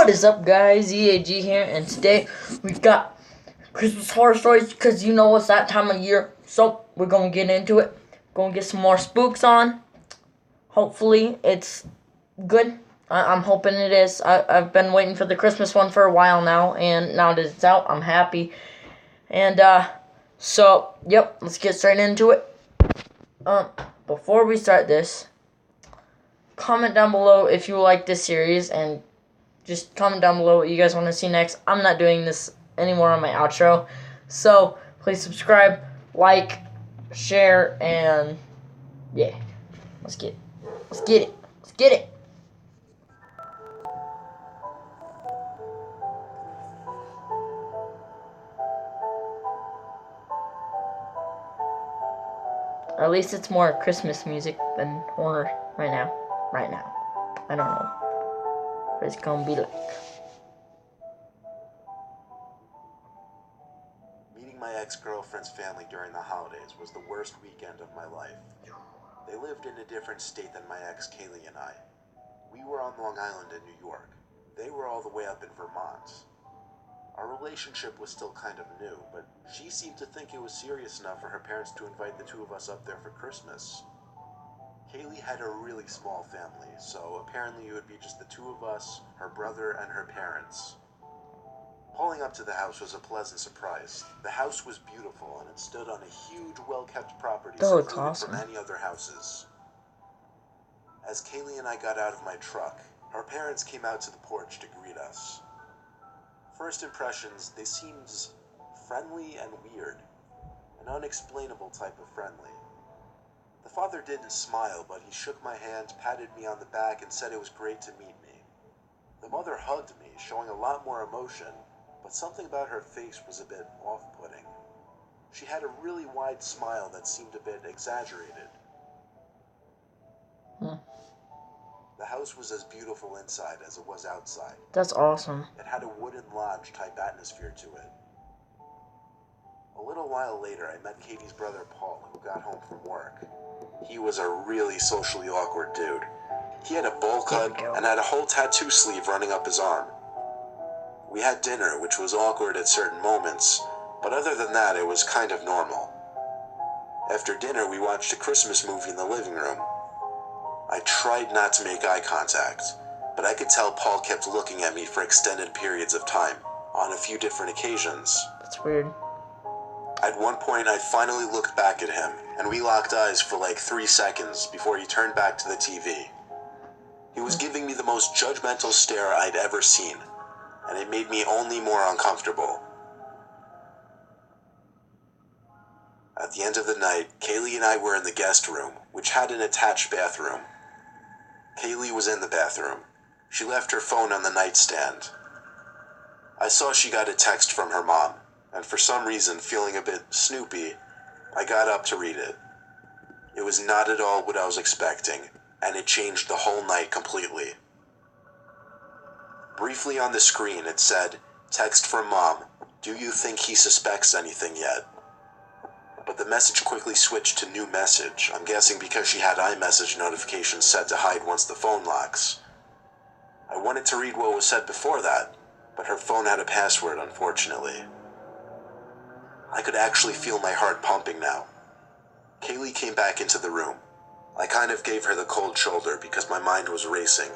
What is up, guys? EAG here, and today we got Christmas horror stories because you know it's that time of year. So we're gonna get into it. Gonna get some more spooks on. Hopefully it's good. I'm hoping it is. I've been waiting for the Christmas one for a while now, and now that it's out, I'm happy. And so yep, let's get straight into it. Before we start this, comment down below if you like this series, and just comment down below what you guys want to see next. I'm not doing this anymore on my outro. So, please subscribe, like, share, and yeah. Let's get it. At least it's more Christmas music than horror right now. I don't know what it's gonna be like. Meeting my ex-girlfriend's family during the holidays was the worst weekend of my life. They lived in a different state than my ex Kaylee and I. We were on Long Island in New York. They were all the way up in Vermont. Our relationship was still kind of new, but she seemed to think it was serious enough for her parents to invite the two of us up there for Christmas. Kaylee had a really small family, so apparently it would be just the two of us, her brother, and her parents. Pulling up to the house was a pleasant surprise. The house was beautiful, and it stood on a huge, well-kept property secluded from any other houses. As Kaylee and I got out of my truck, our parents came out to the porch to greet us. First impressions, they seemed friendly and weird, an unexplainable type of friendly. The father didn't smile, but he shook my hand, patted me on the back, and said it was great to meet me. The mother hugged me, showing a lot more emotion, but something about her face was a bit off-putting. She had a really wide smile that seemed a bit exaggerated. The house was as beautiful inside as it was outside. That's awesome. It had a wooden lodge-type atmosphere to it. A little while later, I met Katie's brother Paul, who got home from work. He was a really socially awkward dude. He had a bowl cut and had a whole tattoo sleeve running up his arm. We had dinner, which was awkward at certain moments, but other than that, it was kind of normal. After dinner, we watched a Christmas movie in the living room. I tried not to make eye contact, but I could tell Paul kept looking at me for extended periods of time, on a few different occasions. That's weird. At one point, I finally looked back at him, and we locked eyes for like 3 seconds before he turned back to the TV. He was giving me the most judgmental stare I'd ever seen, and it made me only more uncomfortable. At the end of the night, Kaylee and I were in the guest room, which had an attached bathroom. Kaylee was in the bathroom. She left her phone on the nightstand. I saw she got a text from her mom, and for some reason, feeling a bit snoopy, I got up to read it. It was not at all what I was expecting, and it changed the whole night completely. Briefly on the screen, it said, "Text from mom. Do you think he suspects anything yet?" But the message quickly switched to new message, I'm guessing because she had iMessage notifications set to hide once the phone locks. I wanted to read what was said before that, but her phone had a password, unfortunately. I could actually feel my heart pumping now. Kaylee came back into the room. I kind of gave her the cold shoulder because my mind was racing.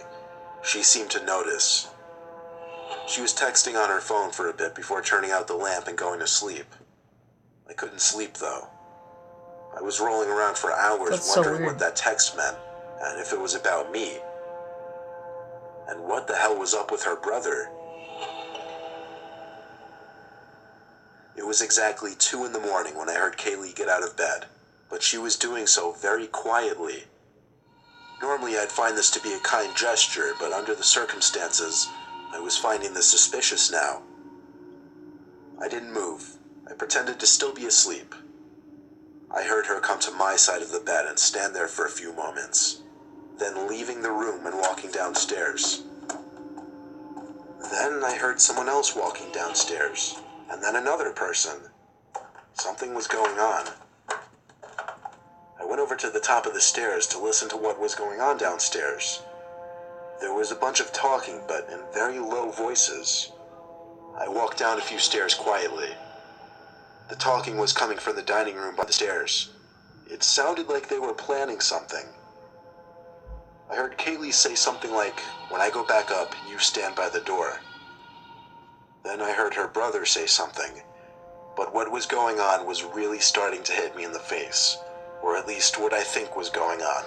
She seemed to notice. She was texting on her phone for a bit before turning out the lamp and going to sleep. I couldn't sleep, though. I was rolling around for hours wondering what that text meant, and if it was about me. And what the hell was up with her brother? It was exactly 2 in the morning when I heard Kaylee get out of bed, but she was doing so very quietly. Normally I'd find this to be a kind gesture, but under the circumstances, I was finding this suspicious now. I didn't move. I pretended to still be asleep. I heard her come to my side of the bed and stand there for a few moments, then leaving the room and walking downstairs. Then I heard someone else walking downstairs, and then another person. Something was going on. I went over to the top of the stairs to listen to what was going on downstairs. There was a bunch of talking, but in very low voices. I walked down a few stairs quietly. The talking was coming from the dining room by the stairs. It sounded like they were planning something. I heard Kaylee say something like, "When I go back up, you stand by the door." Then I heard her brother say something, but what was going on was really starting to hit me in the face, or at least what I think was going on.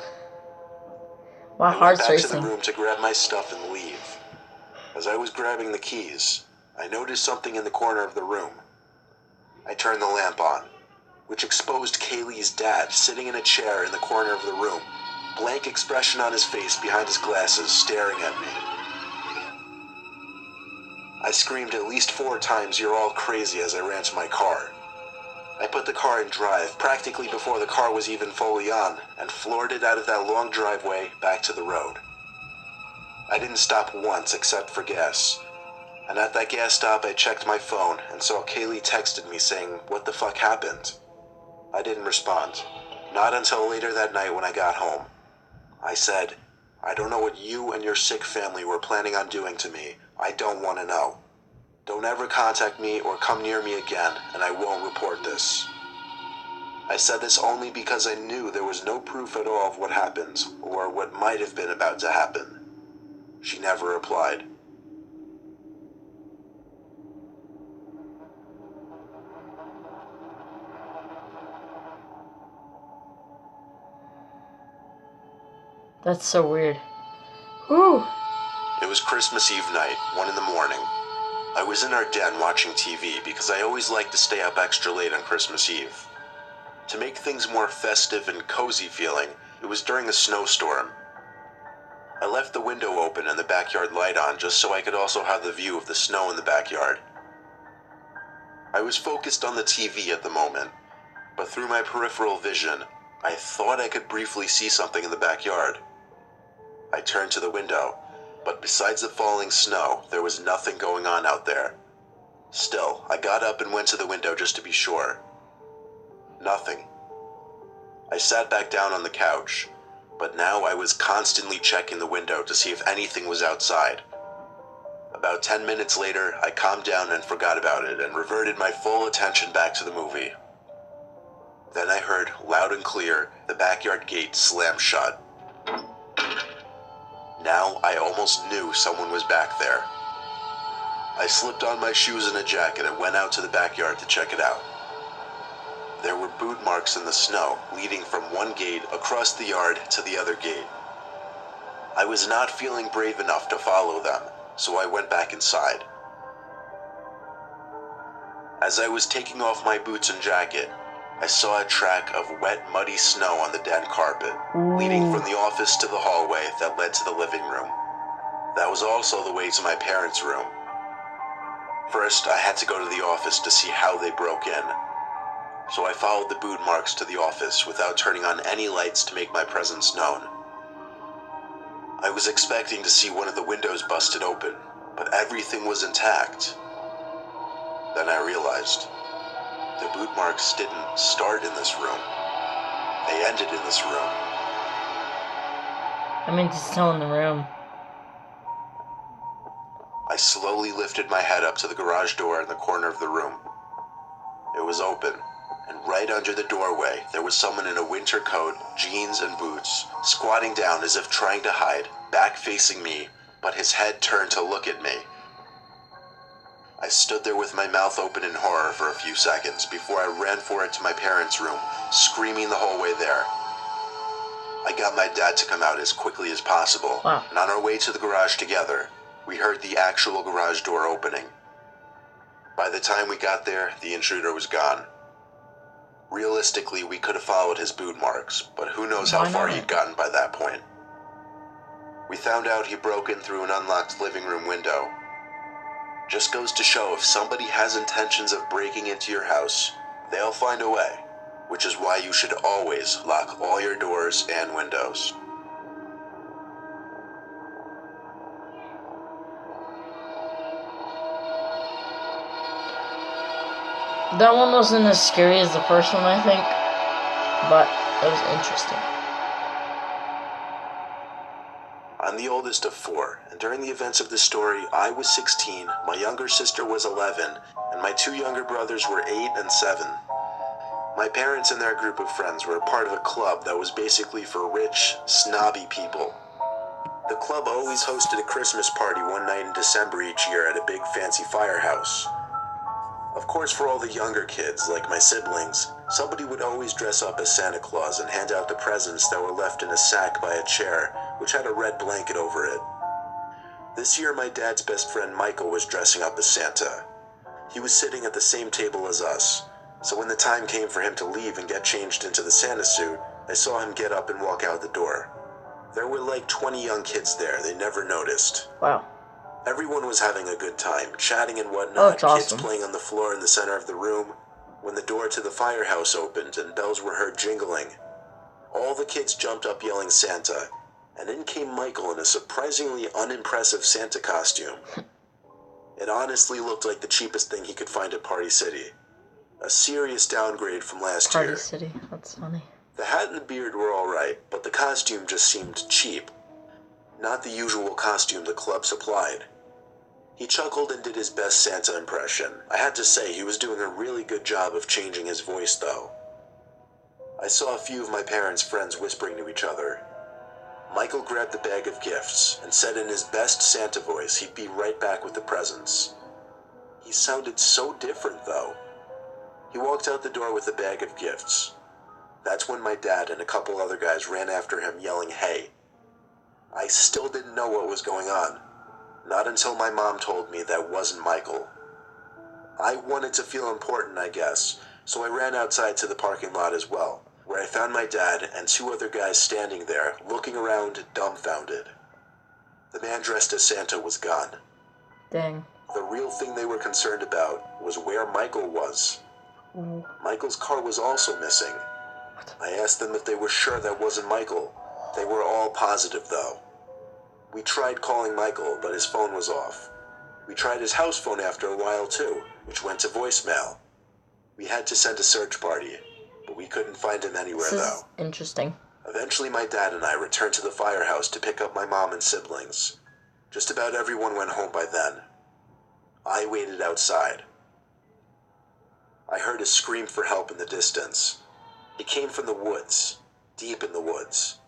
My I went heart's back to the racing. room to grab my stuff and leave. As I was grabbing the keys, I noticed something in the corner of the room. I turned the lamp on, which exposed Kaylee's dad sitting in a chair in the corner of the room, blank expression on his face behind his glasses, staring at me. I screamed at least 4 times, "You're all crazy," as I ran to my car. I put the car in drive practically before the car was even fully on, and floored it out of that long driveway back to the road. I didn't stop once except for gas, and at that gas stop I checked my phone and saw Kaylee texted me saying, "What the fuck happened?" I didn't respond, not until later that night when I got home. I said, "I don't know what you and your sick family were planning on doing to me. I don't want to know. Don't ever contact me or come near me again, and I won't report this." I said this only because I knew there was no proof at all of what happened, or what might have been about to happen. She never replied. That's so weird. Whew. It was Christmas Eve night, 1 in the morning. I was in our den watching TV because I always like to stay up extra late on Christmas Eve. To make things more festive and cozy feeling, it was during a snowstorm. I left the window open and the backyard light on just so I could also have the view of the snow in the backyard. I was focused on the TV at the moment, but through my peripheral vision, I thought I could briefly see something in the backyard. I turned to the window, but besides the falling snow, there was nothing going on out there. Still, I got up and went to the window just to be sure. Nothing. I sat back down on the couch, but now I was constantly checking the window to see if anything was outside. About 10 minutes later, I calmed down and forgot about it and reverted my full attention back to the movie. Then I heard, loud and clear, the backyard gate slam shut. Now I almost knew someone was back there. I slipped on my shoes and a jacket and went out to the backyard to check it out. There were boot marks in the snow leading from one gate across the yard to the other gate. I was not feeling brave enough to follow them, so I went back inside. As I was taking off my boots and jacket, I saw a track of wet, muddy snow on the den carpet, leading from the office to the hallway that led to the living room. That was also the way to my parents' room. First, I had to go to the office to see how they broke in, so I followed the boot marks to the office without turning on any lights to make my presence known. I was expecting to see one of the windows busted open, but everything was intact. Then I realized the boot marks didn't start in this room. They ended in this room. I mean, it's still in the room. I slowly lifted my head up to the garage door in the corner of the room. It was open, and right under the doorway, there was someone in a winter coat, jeans, and boots, squatting down as if trying to hide, back facing me, but his head turned to look at me. I stood there with my mouth open in horror for a few seconds before I ran for it to my parents' room, screaming the whole way there. I got my dad to come out as quickly as possible, and on our way to the garage together, we heard the actual garage door opening. By the time we got there, the intruder was gone. Realistically, we could have followed his boot marks, but who knows how far he'd gotten by that point. We found out he broke in through an unlocked living room window. Just goes to show if somebody has intentions of breaking into your house, they'll find a way, which is why you should always lock all your doors and windows. That one wasn't as scary as the first one, I think, but it was interesting. I'm the oldest of 4, and during the events of this story, I was 16, my younger sister was 11, and my 2 younger brothers were 8 and 7. My parents and their group of friends were a part of a club that was basically for rich, snobby people. The club always hosted a Christmas party one night in December each year at a big fancy firehouse. Of course, for all the younger kids, like my siblings, somebody would always dress up as Santa Claus and hand out the presents that were left in a sack by a chair, which had a red blanket over it. This year, my dad's best friend Michael was dressing up as Santa. He was sitting at the same table as us, so when the time came for him to leave and get changed into the Santa suit, I saw him get up and walk out the door. There were like 20 young kids there, they never noticed. Wow. Everyone was having a good time, chatting and Oh, whatnot, that's awesome. kids playing on the floor in the center of the room, when the door to the firehouse opened and bells were heard jingling. All the kids jumped up yelling Santa, and in came Michael in a surprisingly unimpressive Santa costume. It honestly looked like the cheapest thing he could find at Party City. A serious downgrade from last year. Party City, that's funny. The hat and the beard were alright, but the costume just seemed cheap. Not the usual costume the club supplied. He chuckled and did his best Santa impression. I had to say he was doing a really good job of changing his voice, though. I saw a few of my parents' friends whispering to each other. Michael grabbed the bag of gifts and said in his best Santa voice he'd be right back with the presents. He sounded so different, though. He walked out the door with the bag of gifts. That's when my dad and a couple other guys ran after him yelling, "Hey!" I still didn't know what was going on. Not until my mom told me that wasn't Michael. I wanted to feel important, I guess, so I ran outside to the parking lot as well, where I found my dad and 2 other guys standing there, looking around dumbfounded. The man dressed as Santa was gone. Dang. The real thing they were concerned about was where Michael was. Ooh. Michael's car was also missing. I asked them if they were sure that wasn't Michael. They were all positive, though. We tried calling Michael, but his phone was off. We tried his house phone after a while, too, which went to voicemail. We had to send a search party, but we couldn't find him anywhere, This is though. interesting. Eventually, my dad and I returned to the firehouse to pick up my mom and siblings. Just about everyone went home by then. I waited outside. I heard a scream for help in the distance. It came from the woods, deep in the woods.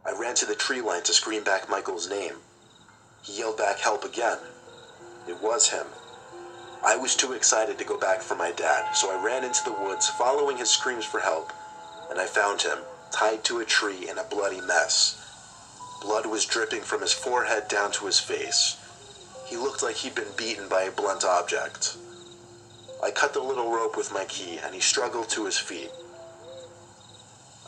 I ran to the tree line to scream back Michael's name. He yelled back help again. It was him. I was too excited to go back for my dad, so I ran into the woods following his screams for help, and I found him, tied to a tree in a bloody mess. Blood was dripping from his forehead down to his face. He looked like he'd been beaten by a blunt object. I cut the little rope with my key, and he struggled to his feet.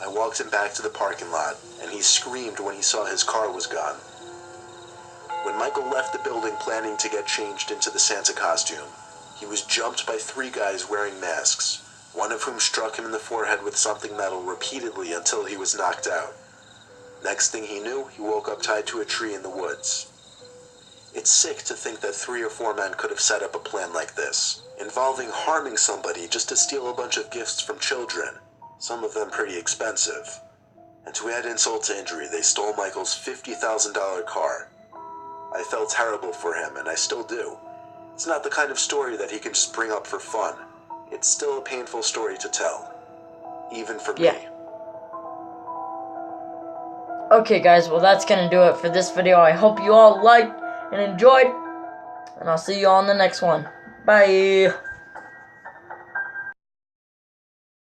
I walked him back to the parking lot, and he screamed when he saw his car was gone. When Michael left the building planning to get changed into the Santa costume, he was jumped by 3 guys wearing masks, one of whom struck him in the forehead with something metal repeatedly until he was knocked out. Next thing he knew, he woke up tied to a tree in the woods. It's sick to think that 3 or 4 men could have set up a plan like this, involving harming somebody just to steal a bunch of gifts from children, some of them pretty expensive. And to add insult to injury, they stole Michael's $50,000 car. I felt terrible for him, and I still do. It's not the kind of story that he can just bring up for fun. It's still a painful story to tell, even for me. Okay guys, well that's gonna do it for this video. I hope you all liked and enjoyed, and I'll see you on the next one. Bye!